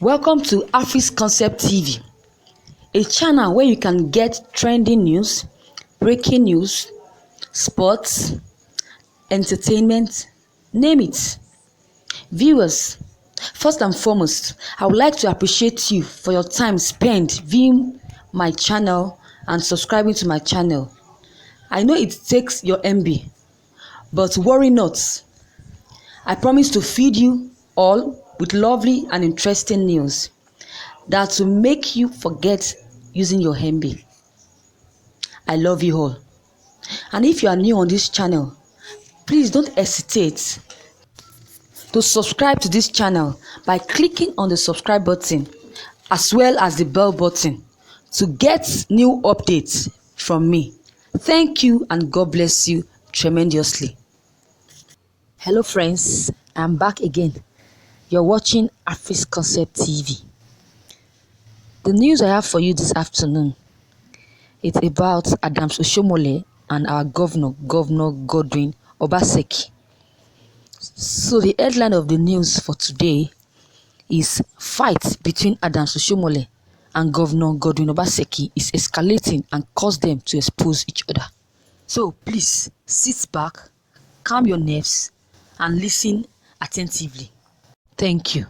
Welcome to Afis Concept TV, a channel where you can get trending news, breaking news, sports, entertainment, name it. Viewers, first and foremost, I would like to appreciate you for your time spent viewing my channel and subscribing to my channel. I know it takes your MB, but worry not. I promise to feed you all with lovely and interesting news that will make you forget using your MB. I love you all. And if you are new on this channel, please don't hesitate to subscribe to this channel by clicking on the subscribe button as well as the bell button to get new updates from me. Thank you and God bless you tremendously. Hello friends, I'm back again. You're watching Afis Concept TV. The news I have for you this afternoon, it's about Oshiohmole and our Governor Godwin Obaseki. So the headline of the news for today is fight between Oshiohmole and Governor Godwin Obaseki is escalating and cause them to expose each other. So please sit back, calm your nerves and listen attentively. Thank you.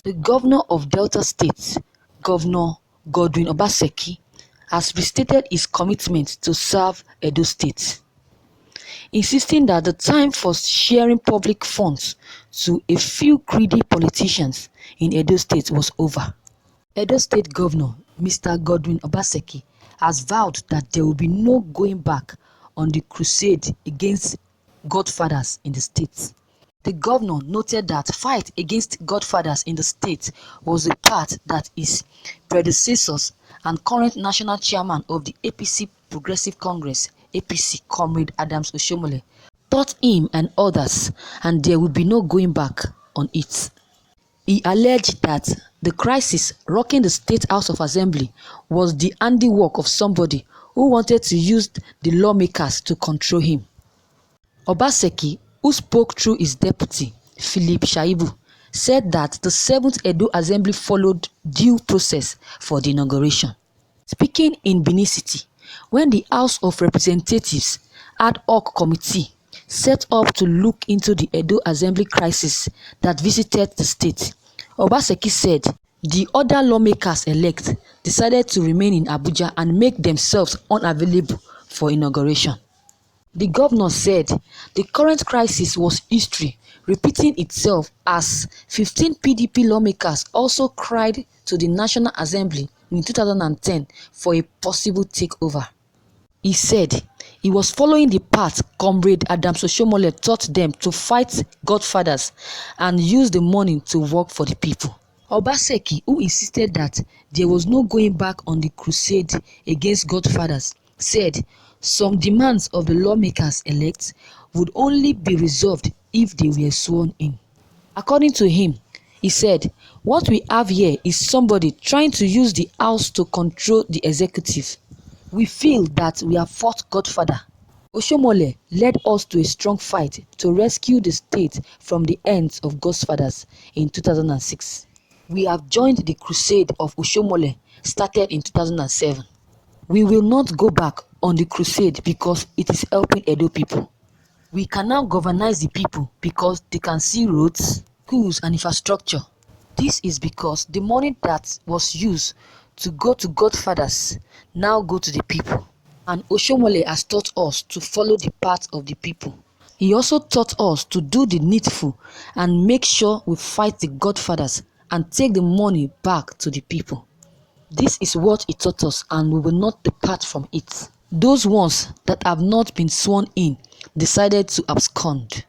The governor of Delta State, Governor Godwin Obaseki, has restated his commitment to serve Edo State, insisting that the time for sharing public funds to a few greedy politicians in Edo State was over. Edo State Governor Mr. Godwin Obaseki has vowed that there will be no going back on the crusade against godfathers in the state. The governor noted that fight against godfathers in the state was a path that his predecessors and current national chairman of the APC Progressive Congress (APC) Comrade Oshiohmole taught him and others, and there would be no going back on it. He alleged that the crisis rocking the State House of Assembly was the handiwork of somebody who wanted to use the lawmakers to control him. Obaseki, who spoke through his deputy, Philip Shaibu, said that the 7th Edo Assembly followed due process for the inauguration. Speaking in Benin City, when the House of Representatives ad hoc committee set up to look into the Edo Assembly crisis that visited the state, Obaseki said the other lawmakers-elect decided to remain in Abuja and make themselves unavailable for inauguration. The governor said the current crisis was history repeating itself as 15 PDP lawmakers also cried to the National Assembly in 2010 for a possible takeover. He said he was following the path Comrade Oshiohmole taught them to fight godfathers and use the money to work for the people. Obaseki, who insisted that there was no going back on the crusade against godfathers, said some demands of the lawmakers-elect would only be resolved if they were sworn in. According to him, he said, "What we have here is somebody trying to use the house to control the executive. We feel that we have fought Godfather. Oshiohmole led us to a strong fight to rescue the state from the hands of Godfathers in 2006. We have joined the crusade of Oshiohmole started in 2007. We will not go back on the crusade because it is helping Edo people. We can now governize the people because they can see roads, schools and infrastructure. This is because the money that was used to go to godfathers now go to the people. And Oshiohmole has taught us to follow the path of the people. He also taught us to do the needful and make sure we fight the godfathers and take the money back to the people. This is what he taught us and we will not depart from it. Those ones that have not been sworn in decided to abscond.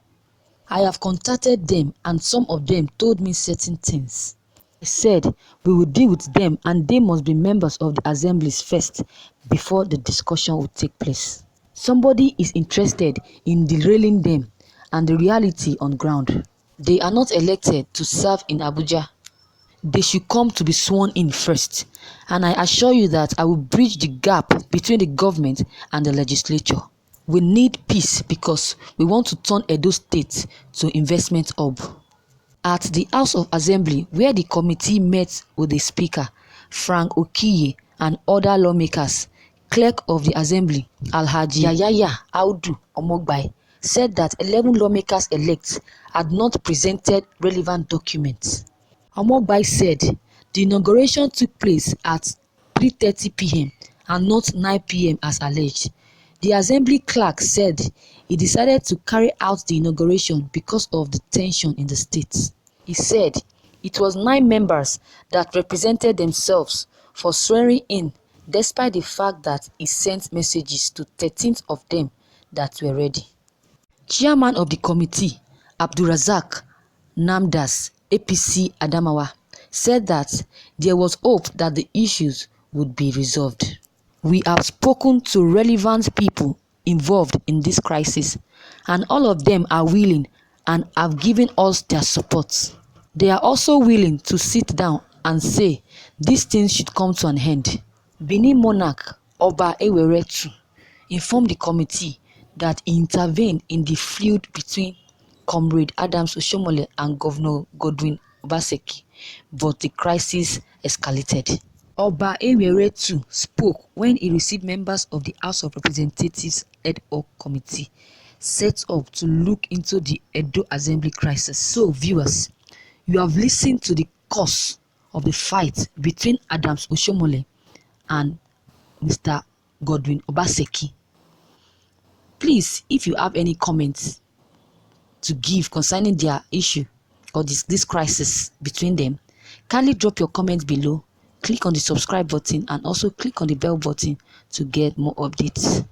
I have contacted them and some of them told me certain things. I said we will deal with them and they must be members of the assemblies first before the discussion will take place. Somebody is interested in derailing them and the reality on ground. They are not elected to serve in Abuja. They should come to be sworn in first, and I assure you that I will bridge the gap between the government and the legislature. We need peace because we want to turn Edo State to investment hub. At the House of Assembly, where the committee met with the Speaker, Frank Okiye, and other lawmakers, Clerk of the Assembly, Alhaji Yahaya Audu Omogbai, said that 11 lawmakers-elect had not presented relevant documents. Omogbai said the inauguration took place at 3:30 p.m. and not 9 p.m. as alleged. The Assembly clerk said he decided to carry out the inauguration because of the tension in the state. He said it was 9 members that represented themselves for swearing in, despite the fact that he sent messages to 13 of them that were ready. Chairman of the committee, Abdulrazak Namdas APC Adamawa, said that there was hope that the issues would be resolved. We have spoken to relevant people involved in this crisis, and all of them are willing and have given us their support. They are also willing to sit down and say these things should come to an end. Benin monarch Oba informed the committee that he intervened in the feud between Comrade Adams Oshiohmole and Governor Godwin Obaseki, but the crisis escalated. Oba spoke when he received members of the House of Representatives ad hoc committee set up to look into the Edo Assembly crisis. So viewers, you have listened to the cause of the fight between Adams Oshiohmole and Mr. Godwin Obaseki. Please, if you have any comments to give concerning their issue or this crisis between them, kindly drop your comments below, click on the subscribe button and also click on the bell button to get more updates.